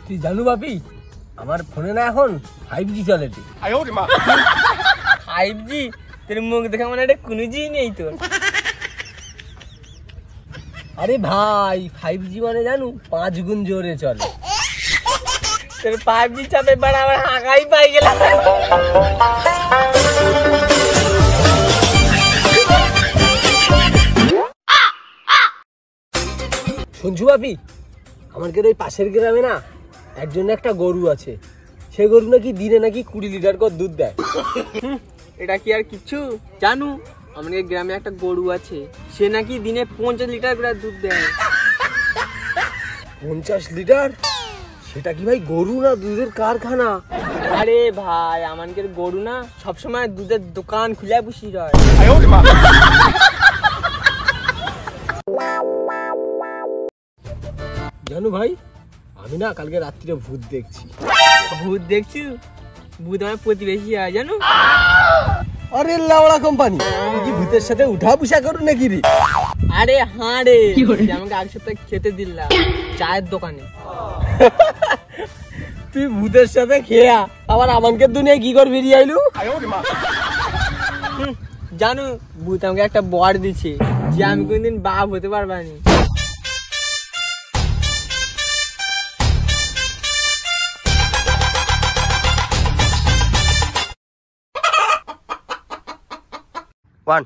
তুই জানু বাপি আমার ফোনে না এখন 5G চলে। 5G তোর মুখ দেখে মানে এটা কোনো জি নেই তোর। আরে ভাই 5G মানে জানু 5 গুণ জোরে চলে। তোর 5G চাপে বাড়া আমার হাঁকাই পাই গেলাম। শুনছু বাপি আমাদের ওই পাশের গ্রামে না একজন একটা গরু আছে, সে গরু নাকি দিনে নাকি 20 লিটার করে দুধ দেয়। এটা কি আর কিছু জানু? আমাদের গ্রামে একটা গরু আছে, সে নাকি দিনে 50 লিটার করে দুধ দেয়। 50 লিটার? সেটা কি ভাই গরু না দুধের কারখানা? আরে ভাই আমাদের গরু না সবসময় দুধের দোকান খুলে বসি রয়। জানো ভাই আমি না কালকে রাত্রিরে ভূত দেখছি। ভূত দেখছি? ভূত আমার প্রতিবেশী হয় জানো। আরে লাউড়া কোম্পানি, তুই কি ভূতের সাথে উঠা বসা করু নাকি রে? আরে হ্যাঁ রে, আমাকে আগের সপ্তাহে খেতে দিলাম চায়ের দোকানে। তুই ভূতের সাথে খেয়া আবার আমাকে দুনিয়ায় কি করে বেরিয়ে আইলু? জানো ভূত আমাকে একটা বর দিছে যে আমি কোনদিন বাপ হতে পারবানি। দোকান